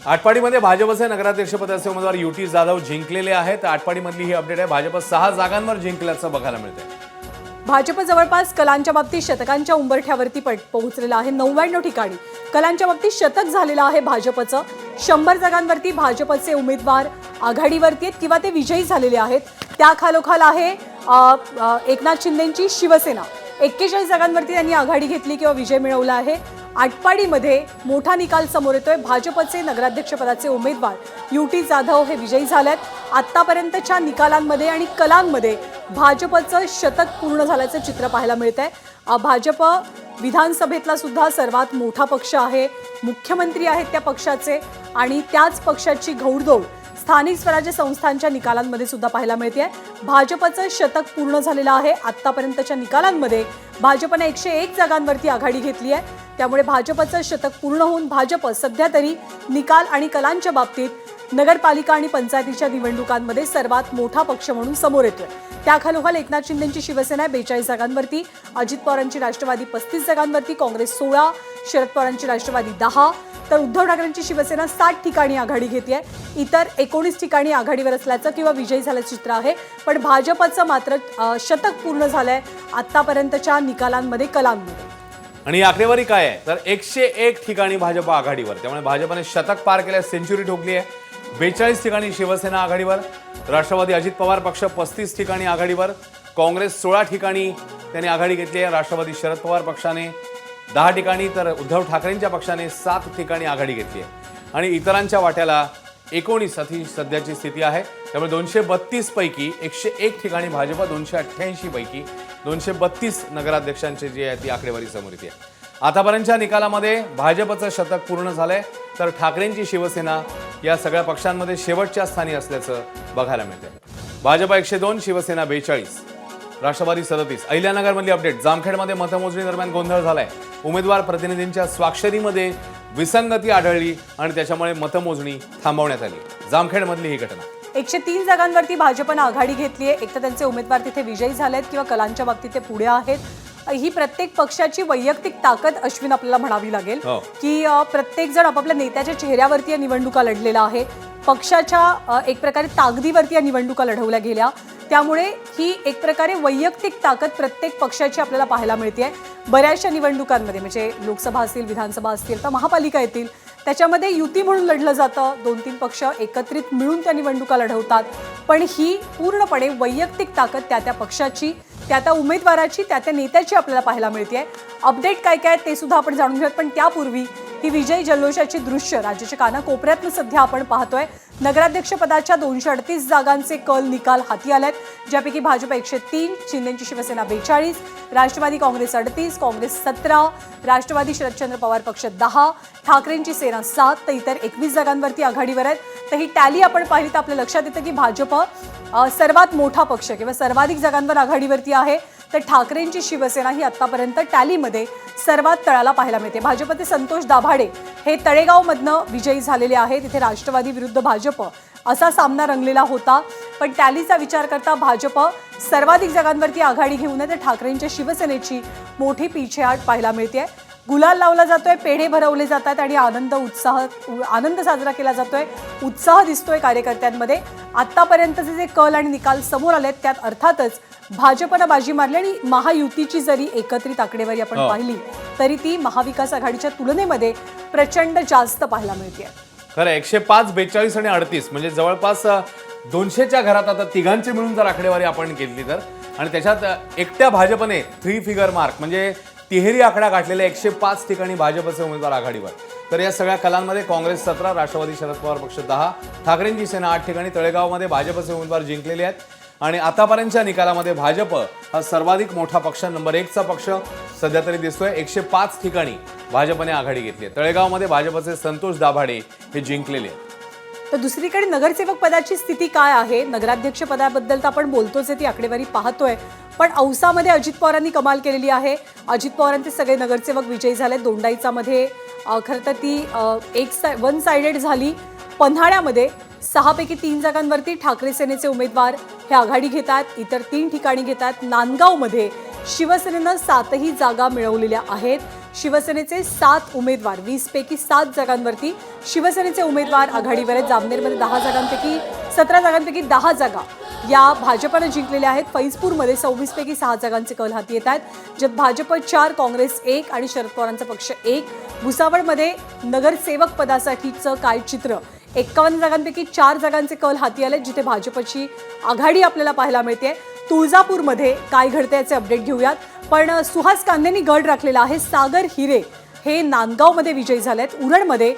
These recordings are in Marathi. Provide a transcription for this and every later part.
आटपाडीमध्ये भाजपचे नगराध्यक्षपदाचे उमेदवार युटी जाधव जिंकलेले आहेत। आटपाडीमधली ही अपडेट आहे। भाजप 6 जागांवर जिंकल्याचं बघायला मिळतंय। भाजप जवळपास कलांच्या बाबतीत शतकांच्या उंबरठ्यावरती पोहोचलेला आहे। 99 ठिकाणी कलांच्या बाबतीत शतक झालेलं आहे भाजपचं। 100 जागांवरती भाजपचे उमेदवार आघाडीवरती आहेत किंवा ते विजयी झालेले आहेत। त्या खालोखाल आहे एकनाथ शिंदेंची शिवसेना। 41 जागांवरती त्यांनी आघाडी घेतली किंवा विजय मिळवला आहे। आटपाडीमध्ये मोठा निकाल समोर येतोय। भाजपचे नगराध्यक्षपदाचे उमेदवार युटी जाधव हे विजयी झालेत। आतापर्यंतच्या निकालांमध्ये आणि कलांमध्ये भाजपचं शतक पूर्ण झाल्याचं चित्र पाहायला मिळतंय। भाजप विधानसभेतला सुद्धा सर्वात मोठा पक्ष आहे। मुख्यमंत्री आहेत त्या पक्षाचे आणि त्याच पक्षाची घौडदौड स्थानिक स्वराज्य संस्थांच्या निकालांमध्ये सुद्धा पाहायला मिळते। भाजपचं शतक पूर्ण झालेलं आहे। आतापर्यंतच्या निकालांमध्ये भाजपने 101 जागांवरती आघाडी घेतली आहे। त्यामुळे भाजपचं शतक पूर्ण होऊन भाजप सध्या तरी निकाल आणि कलांच्या बाबतीत नगरपालिका आणि पंचायतीच्या निवडणुकांमध्ये सर्वात मोठा पक्ष म्हणून समोर येतोय। त्याखालोखाल एकनाथ शिंदेंची शिवसेना 42 जागांवरती, अजित पवारांची राष्ट्रवादी 35 जागांवरती, काँग्रेस 16, शरद पवारांची राष्ट्रवादी 10, तर उद्धव ठाकरेंची शिवसेना 60 ठिकाणी आघाडी घेते आहे। इतर 19 ठिकाणी आघाडीवर असल्याचं किंवा विजयी झाल्याचं चित्र आहे। पण भाजपचं मात्र शतक पूर्ण झालंय आतापर्यंतच्या निकालांमध्ये कलांमध्ये। आणि ही आकडेवारी काय आहे तर 101 ठिकाणी भाजप आघाडीवर, त्यामुळे भाजपने शतक पार केल्या, सेंचुरी ठोकली आहे। 42 ठिकाणी शिवसेना आघाडीवर, राष्ट्रवादी अजित पवार पक्ष 35 ठिकाणी आघाडीवर, काँग्रेस 16 ठिकाणी त्यांनी आघाडी घेतली आहे। राष्ट्रवादी शरद पवार पक्षाने 10 ठिकाणी तर उद्धव ठाकरेंच्या पक्षाने 7 ठिकाणी आघाडी घेतली आहे आणि इतरांच्या वाट्याला 19 अशी सध्याची स्थिती आहे। त्यामुळे 232 पैकी 101 ठिकाणी भाजप, 288 पैकी 232 नगराध्यक्षांची जी आहे ती आकडेवारी समोर येते। आतापर्यंतच्या निकालामध्ये भाजपचं शतक पूर्ण झालंय तर ठाकरेंची शिवसेना या सगळ्या पक्षांमध्ये शेवटच्या स्थानी असल्याचं बघायला मिळतंय। भाजप 102, शिवसेना 42, राष्ट्रवादी 37। अहिल्यानगरमधली अपडेट, जामखेडमध्ये मतमोजणी दरम्यान गोंधळ झालाय। उमेदवार प्रतिनिधींच्या स्वाक्षरीमध्ये विसंगती आढळली आणि त्याच्यामुळे मतमोजणी थांबवण्यात आली। जामखेडमधली ही घटना। 103 जागांवरती भाजपनं आघाडी घेतली आहे। एक तर त्यांचे उमेदवार तिथे विजयी झालेत किंवा कलांच्या बाबतीत ते पुढे आहेत। ही प्रत्येक पक्षाची वैयक्तिक ताकद अश्विन आपल्याला म्हणावी लागेल की प्रत्येक जण आपापल्या नेत्याच्या चेहऱ्यावरती या निवडणुका लढलेला आहे। पक्षाच्या एक प्रकारे ताकदीवरती या निवडणुका लढवल्या गेल्या, त्यामुळे ही एक प्रकारे वैयक्तिक ताकद प्रत्येक पक्षाची आपल्याला पाहायला मिळते। बऱ्याचशा निवडणुकांमध्ये म्हणजे लोकसभा असतील, विधानसभा असतील, तर महापालिका येतील, त्याच्यामध्ये युती म्हणून लढलं जातं। 2-3 पक्ष एकत्रित मिळून त्या निवडणुका लढवतात, पण ही पूर्णपणे वैयक्तिक ताकद त्या पक्षाची, त्या उमेदवाराची, त्या नेत्याची आपल्याला पाहायला मिळते। अपडेट काय काय ते सुद्धा आपण जाणून घेऊयात, पण त्यापूर्वी ही विजय जल्लोषाची दृश्य राज्याच्या कानाकोपऱ्यातून सध्या आपण पाहतोय। नगराध्यक्षपदाच्या 238 जागांचे कल निकाल हाती आलेत, ज्यापैकी भाजप 103, शिंदेची शिवसेना 42, राष्ट्रवादी काँग्रेस 38, काँग्रेस 17, राष्ट्रवादी शरदचंद्र पवार पक्ष 10, ठाकरेंची सेना 7, तर इतर 21 जागांवरती आघाडीवर आहेत। तर ही टॅली आपण पाहिली तर आपल्या लक्षात येतं की भाजप सर्वात मोठा पक्ष किंवा सर्वाधिक जागांवर आघाडीवरती आहे, तर ठाकरेंची शिवसेना ही आतापर्यंत टॅलीमध्ये सर्वात तळाला पाहायला मिळते। भाजपचे संतोष दाभाडे हे तळेगावमधनं विजयी झालेले आहेत। तिथे राष्ट्रवादी विरुद्ध भाजप असा सामना रंगलेला होता, पण टॅलीचा विचार करता भाजप सर्वाधिक जागांवरती आघाडी घेऊन आहे, तर ठाकरेंच्या शिवसेनेची मोठी पिछेहाट पाहायला मिळते। गुलाल लावला जातोय, पेढे भरवले जातात आणि आनंद साजरा केला जातोय, उत्साह दिसतोय कार्यकर्त्यांमध्ये। आतापर्यंतचे जे कल आणि निकाल समोर आलेत त्यात अर्थातच भाजपनं बाजी मारली आणि महायुतीची जरी एकत्रित आकडेवारी आपण पाहिली तरी ती महाविकास आघाडीच्या तुलनेमध्ये प्रचंड जास्त पाहायला मिळते। खरं 105, 42 आणि 38 म्हणजे जवळपास 200च्या घरात आता तिघांची मिळून जर आकडेवारी आपण केली तर, आणि त्याच्यात एकट्या भाजपने 3 फिगर मार्क म्हणजे तिहेरी आकडा गाठलेल्या 105 ठिकाणी भाजपचे उमेदवार आघाडीवर। तर या सगळ्या कलांमध्ये काँग्रेस 17, राष्ट्रवादी शरद पवार पक्ष 10, ठाकरेंची सेना 8 ठिकाणी, तळेगावमध्ये भाजपचे उमेदवार जिंकलेले आहेत आणि आतापर्यंतच्या निकालामध्ये भाजप हा सर्वाधिक मोठा पक्ष, नंबर 1चा पक्ष सध्या तरी दिसतोय। 105 ठिकाणी भाजपने आघाडी घेतली आहे। तळेगावमध्ये भाजपचे संतोष दाभाडे हे जिंकलेले आहेत। तर दुसरीकडे नगरसेवक पदाची स्थिती काय आहे? नगराध्यक्ष पदाबद्दल तर आपण बोलतोच आहे, ती आकडेवारी पाहतोय, पण औसामध्ये अजित पवारांनी कमाल केलेली आहे। अजित पवारांचे सगळे नगरसेवक विजयी झाले। दोंडाईचामध्ये खरं तर ती वन साइडेड झाली। पन्हाळ्यामध्ये 6 पैकी 3 जागांवरती ठाकरे सेनेचे उमेदवार हे आघाडी घेतात, इतर 3 ठिकाणी घेतात। नांदगावमध्ये शिवसेनेनं 7ही जागा मिळवलेल्या आहेत। शिवसेनेचे 7 उमेदवार 20 पैकी 7 जागांवरती शिवसेनेचे उमेदवार आघाडीवर आहेत. जामनेरमध्ये 10 जागांपैकी 17 जागांपैकी 10 जागा या भाजपने जिंकलेल्या आहेत. फैजपूरमध्ये 26 पैकी 6 जागांचे कल हाती येत आहेत, ज्यात भाजप 4, काँग्रेस 1 आणि शरद पवारांचा पक्ष 1. भुसावळमध्ये नगरसेवक पदासाठीचं काय चित्र, 51 जागांपैकी 4 जागांचे कल हाती आले, जिथे भाजपची आघाडी आपल्याला पाहायला मिळते. तुळजापूरमध्ये काय घडते याचे अपडेट घेऊयात. पण सुहास कांदेंनी गड राखलेला आहे. सागर हिरे हे नांदगावमध्ये विजयी झालेत. उरणमध्ये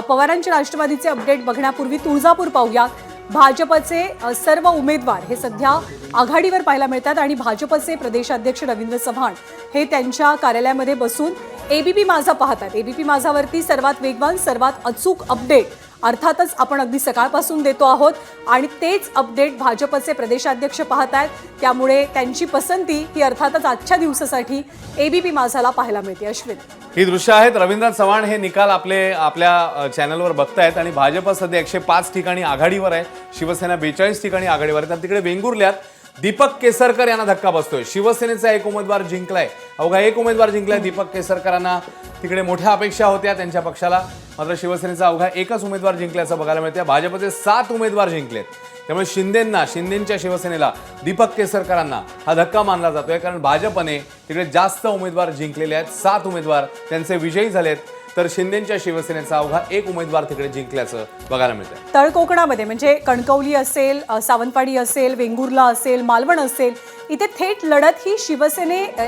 पवारांच्या राष्ट्रवादीचे अपडेट बघण्यापूर्वी तुळजापूर पाहूयात. भाजपचे सर्व उमेदवार हे सध्या आघाडीवर पाहायला मिळतात आणि भाजपचे प्रदेशाध्यक्ष रवींद्र चव्हाण हे त्यांच्या कार्यालयामध्ये बसून एबीपी माझा पाहतात. एबीपी माझावरती सर्वात वेगवान, सर्वात अचूक अपडेट अर्थातच आपण अगदी सकाळपासून देतो आहोत आणि तेच अपडेट भाजपचे प्रदेशाध्यक्ष पाहत आहेत. त्यामुळे त्यांची पसंती ही अर्थातच आजच्या दिवसासाठी एबीपी माझाला पाहायला मिळते. अश्विन, ही दृश्य आहेत. रवींद्र चव्हाण हे निकाल आपल्या चॅनलवर बघतायत आणि भाजप सध्या 105 ठिकाणी आघाडीवर आहे. शिवसेना 42 ठिकाणी आघाडीवर आहे. तर तिकडे वेंगुर्ल्यात दीपक केसरकर यांना धक्का बसतोय. शिवसेनेचा एक उमेदवार जिंकलाय, अवघा एक उमेदवार जिंकलाय. दीपक केसरकरांना तिकडे मोठ्या अपेक्षा होत्या त्यांच्या पक्षाला, मात्र शिवसेनेचा अवघा एकच उमेदवार जिंकल्याचं बघायला मिळतं. भाजपचे 7 उमेदवार जिंकलेत. त्यामुळे शिंदेच्या शिवसेनेला, दीपक केसरकरांना हा धक्का मानला जातोय, कारण भाजपने तिकडे जास्त उमेदवार जिंकलेले आहेत. 7 उमेदवार त्यांचे विजयी झालेत, तर शिंदेच्या शिवसेनेचा अवघा एक उमेदवार तिकडे जिंकल्याचं बघायला मिळतंय. तळ कोकणामध्ये म्हणजे कणकवली असेल, सावंतवाडी असेल, वेंगुर्ला असेल, मालवण असेल, इथे थेट लढत ही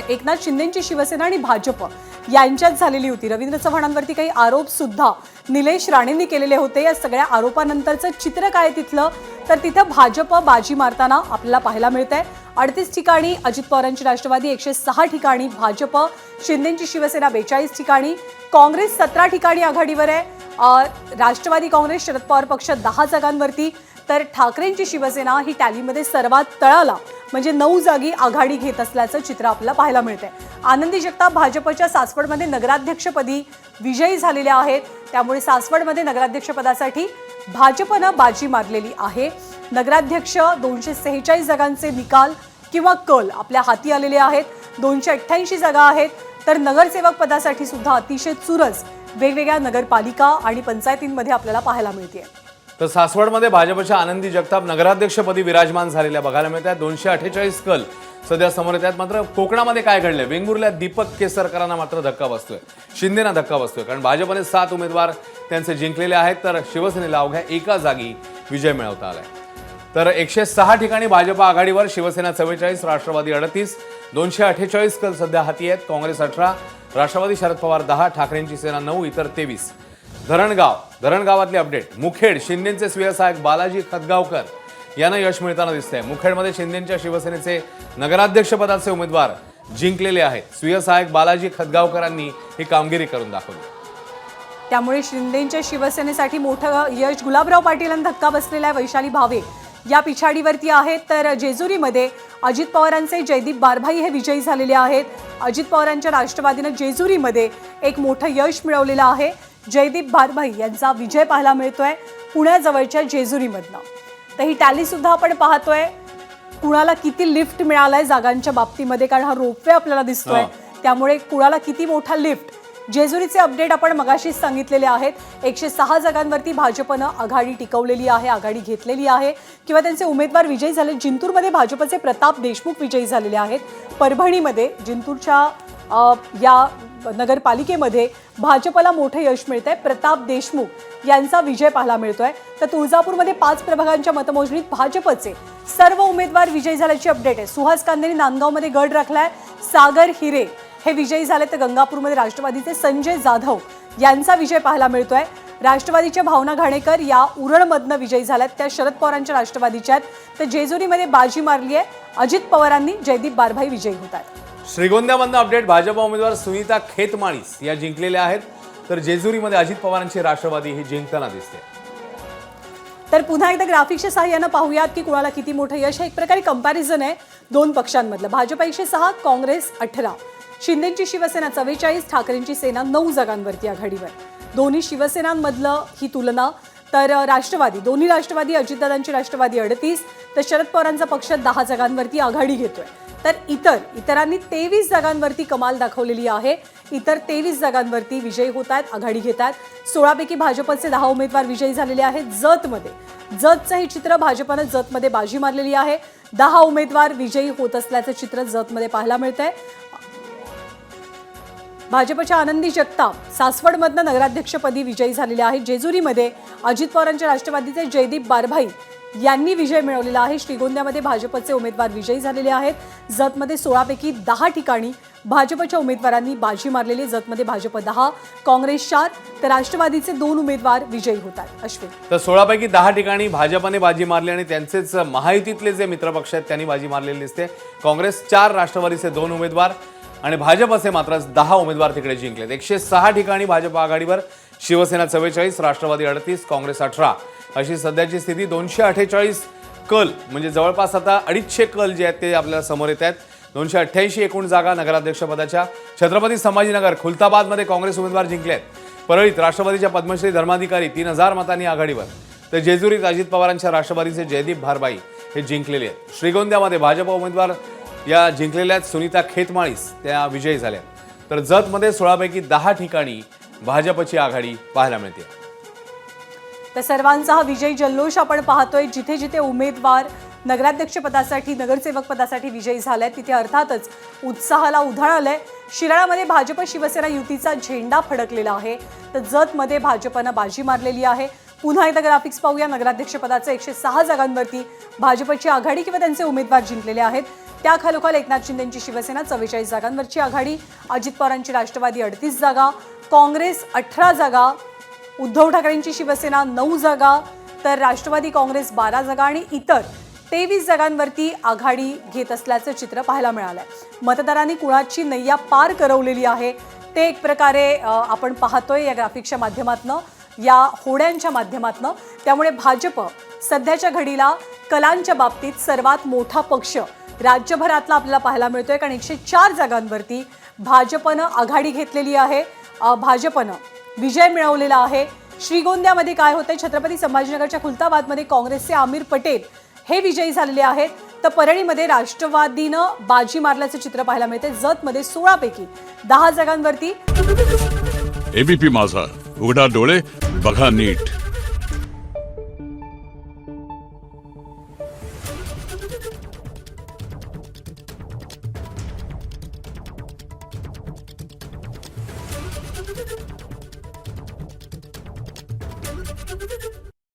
एकनाथ शिंदेची शिवसेना आणि भाजप यांच्यात झालेली होती. रवींद्र चव्हाणांवरती काही आरोप सुद्धा निलेश राणेंनी केलेले होते. या सगळ्या आरोपानंतरचं चित्र काय तिथलं, तर तिथं भाजप बाजी मारताना आपल्याला पाहायला मिळतंय. 38 ठिकाणी अजित पवारांची राष्ट्रवादी, 106 ठिकाणी भाजप, शिंदेची शिवसेना 42 ठिकाणी, काँग्रेस 17 ठिकाणी आघाडीवर आहे. राष्ट्रवादी काँग्रेस, शरद पवार पक्ष 10 जागांवरती, तर ठाकरेंची शिवसेना ही टॅलीमध्ये सर्वात तळाला म्हणजे 9 जागी आघाडी घेत असल्याचं चित्र आपल्याला पाहायला मिळतंय. आनंदी जगताप भाजपच्या सासवडमध्ये नगराध्यक्षपदी विजयी झालेल्या आहेत. त्यामुळे सासवडमध्ये नगराध्यक्षपदासाठी भाजपनं बाजी मारलेली आहे. नगराध्यक्ष 246 जागांचे निकाल किंवा कल आपल्या हाती आलेले आहेत. 288 जागा आहेत. तर नगरसेवक पदासाठी सुद्धा अतिशय चुरस वेगवेगळ्या नगरपालिका आणि पंचायतींमध्ये आपल्याला पाहायला मिळते. तर सासवडमध्ये भाजपच्या आनंदी जगताप नगराध्यक्षपदी विराजमान झालेल्या बघायला मिळतात. 248 कल सध्या समोर येतात. मात्र कोकणामध्ये काय घडलंय, वेंगुर्ल्यात दीपक केसरकरांना मात्र धक्का बसतोय, शिंदेना धक्का बसतोय, कारण भाजपने 7 उमेदवार त्यांचे जिंकलेले आहेत, तर शिवसेनेला अवघ्या एका जागी विजय मिळवता आलाय. तर 106 ठिकाणी भाजप आघाडीवर, शिवसेना 44, राष्ट्रवादी 38, 248 कल सध्या हाती आहेत. काँग्रेस 18, राष्ट्रवादी शरद पवार 10, ठाकरेंची सेना 9, इतर 23. धरणगावातले अपडेट. मुखेड, शिंदेचे सुयसहायक बालाजी खतगावकर यांना यश मिळताना दिसतंय. मुखेडमध्ये शिंदेच्या शिवसेनेचे नगराध्यक्षपदाचे उमेदवार जिंकलेले आहेत. सुयसहायक बालाजी खतगावकरांनी ही कामगिरी करून दाखवली. त्यामुळे शिंदेच्या शिवसेनेसाठी मोठं यश. गुलाबराव पाटीलांना धक्का बसलेला आहे. वैशाली भावे या पिछाडीवरती आहेत. तर जेजुरीमध्ये अजित पवारांचे जयदीप बारभाई हे विजयी झालेले आहेत. अजित पवारांच्या राष्ट्रवादीनं जेजुरीमध्ये एक मोठं यश मिळवलेलं आहे. जयदीप बारभाई यांचा विजय पाहायला मिळतोय पुण्याजवळच्या जेजुरीमधनं. तर ही टॅली सुद्धा आपण पाहतोय. कुणाला किती लिफ्ट मिळालाय जागांच्या बाबतीमध्ये, कारण हा रोपवे आपल्याला दिसतोय, त्यामुळे कुणाला किती मोठा लिफ्ट. जेजुरीचे अपडेट आपण मगाशीच सांगितलेले आहेत. 106 जागांवरती भाजपनं आघाडी टिकवलेली आहे, आघाडी घेतलेली आहे किंवा त्यांचे उमेदवार विजयी झाले. जिंतूरमध्ये भाजपचे प्रताप देशमुख विजयी झालेले आहेत. परभणीमध्ये जिंतूरच्या या नगरपालिकेमध्ये भाजपला मोठं यश मिळतंय. प्रताप देशमुख यांचा विजय पाहायला मिळतोय. तर तुळजापूरमध्ये 5 प्रभागांच्या मतमोजणीत भाजपचे सर्व उमेदवार विजयी झाल्याची अपडेट आहे. सुहास कांदेंनी नांदगावमध्ये गड राखलाय. सागर हिरे हे विजयी झाले. तर गंगापूरमध्ये राष्ट्रवादीचे संजय जाधव यांचा विजय पाहायला मिळतोय. राष्ट्रवादीच्या भावना घाणेकर या उरणमधनं विजयी झाल्यात. त्या शरद पवारांच्या राष्ट्रवादीच्या आहेत. तर जेजुरीमध्ये बाजी मारली आहे. अजित पवारांनी, जयदीप बारभाई विजयी होत आहेत. श्रीगोंद्यामधनं अपडेट. भाजप उमेदवार सुनीता खेतमाळीस या जिंकलेल्या आहेत. तर जेजुरीमध्ये अजित पवारांची राष्ट्रवादी ही जिंकताना दिसते. तर पुन्हा एकदा ग्राफिक्सच्या सहाय्यानं पाहूयात की कुणाला किती मोठं यश आहे. एक प्रकारे कंपॅरिझन आहे दोन पक्षांमधलं. भाजप 106, काँग्रेस 18, शिंदेची शिवसेना 44, ठाकरेंची सेना 9 जागांवरती आघाडीवर. दोन्ही शिवसेनांमधलं ही तुलना. तर दोन्ही राष्ट्रवादी, अजितदादांची राष्ट्रवादी 38, तर शरद पवारांचा पक्ष 10 जागांवरती आघाडी घेतोय. तर इतरांनी 23 जागांवरती कमाल दाखवलेली आहे. इतर 23 जागांवरती विजयी होत आहेत, आघाडी घेत आहेत. 16 पैकी भाजपचे 10 उमेदवार विजयी झालेले आहेत. जतचं हे चित्र भाजपनं जतमध्ये बाजी मारलेली आहे. 10 उमेदवार विजयी होत असल्याचं चित्र जतमध्ये पाहायला मिळतंय. भाजपच्या आनंदी जगताप सासवडमधनं नगराध्यक्षपदी विजयी झालेले आहेत. जेजुरीमध्ये अजित पवारांच्या राष्ट्रवादीचे जयदीप बारभाई यांनी विजय मिळवलेला आहे. श्रीगोंद्यामध्ये भाजपचे उमेदवार विजयी झालेले आहेत. जतमध्ये 16 पैकी 10 ठिकाणी भाजपच्या उमेदवारांनी बाजी मारलेली. जतमध्ये भाजप 10, काँग्रेस 4 तर राष्ट्रवादीचे 2 उमेदवार विजयी होतात. अश्विन, तर 16 पैकी 10 ठिकाणी भाजपने बाजी मारली आणि त्यांचेच महायुतीतले जे मित्रपक्ष आहेत त्यांनी बाजी मारलेली दिसते. काँग्रेस 4, राष्ट्रवादीचे 2 उमेदवार आणि भाजपचे मात्र 10 उमेदवार तिकडे जिंकलेत. 106 ठिकाणी भाजप आघाडीवर, शिवसेना 44, राष्ट्रवादी 38, काँग्रेस 18 अशी सध्याची स्थिती. 248 कल म्हणजे जवळपास आता 250 कल जे आहेत ते आपल्याला समोर येत आहेत. 288 एकूण जागा नगराध्यक्षपदाच्या. छत्रपती संभाजीनगर खुलताबादमध्ये काँग्रेस उमेदवार जिंकले आहेत. परळीत राष्ट्रवादीच्या पद्मश्री धर्माधिकारी 3000 मतांनी आघाडीवर, तर जेजुरीत अजित पवारांच्या राष्ट्रवादीचे जयदीप बारभाई हे जिंकलेले आहेत. श्रीगोंद्यामध्ये भाजप उमेदवार या जिंकलेल्या सुनीता खेतमाळीस त्या विजयी झाल्या. तर जतमध्ये 16 पैकी 10 ठिकाणी भाजपची आघाडी पाहायला मिळते. तर सर्वांचा हा विजय जल्लोष आपण पाहतोय. जिथे जिथे उमेदवार नगराध्यक्षपदासाठी, नगरसेवक पदासाठी विजयी झाले तिथे अर्थातच उत्साहाला उधाण आलंय. शिराळामध्ये भाजप शिवसेना युतीचा झेंडा फडकलेला आहे. तर जतमध्ये भाजपनं बाजी मारलेली आहे. पुन्हा एकदा ग्राफिक्स पाहूया. नगराध्यक्षपदाचे 106 जागांवरती भाजपची आघाडी किंवा त्यांचे उमेदवार जिंकलेले आहेत. त्याखालोखाल एकनाथ शिंदेंची शिवसेना 44 जागांवरची आघाडी, अजित पवारांची राष्ट्रवादी 38 जागा, काँग्रेस 18 जागा, उद्धव ठाकरेंची शिवसेना 9 जागा, तर राष्ट्रवादी काँग्रेस 12 जागा आणि इतर 23 जागांवरती आघाडी घेत असल्याचं चित्र पाहायला मिळालंय. मतदारांनी कुणाची नैया पार करवलेली आहे ते एक प्रकारे आपण पाहतोय या ग्राफिक्सच्या माध्यमातून, या होड्यांच्या माध्यमातून. त्यामुळे भाजप सध्याच्या घडीला कलांच्या बाबतीत सर्वात मोठा पक्ष राज्यभरातला आपल्याला पाहायला मिळतोय. कारण 104 जागांवरती भाजपनं आघाडी घेतलेली आहे. भाजपनं विजय मिळवलेला आहे. श्रीगोंद्यामध्ये काय होतंय? छत्रपती संभाजीनगरच्या खुलताबादमध्ये काँग्रेसचे आमिर पटेल हे विजयी झालेले आहेत. तर परळीमध्ये राष्ट्रवादीनं बाजी मारल्याचं चित्र पाहायला मिळते. जतमध्ये 16 पैकी 10 जागांवरती. एबीपी माझा, उघडा डोळे बघा नीट.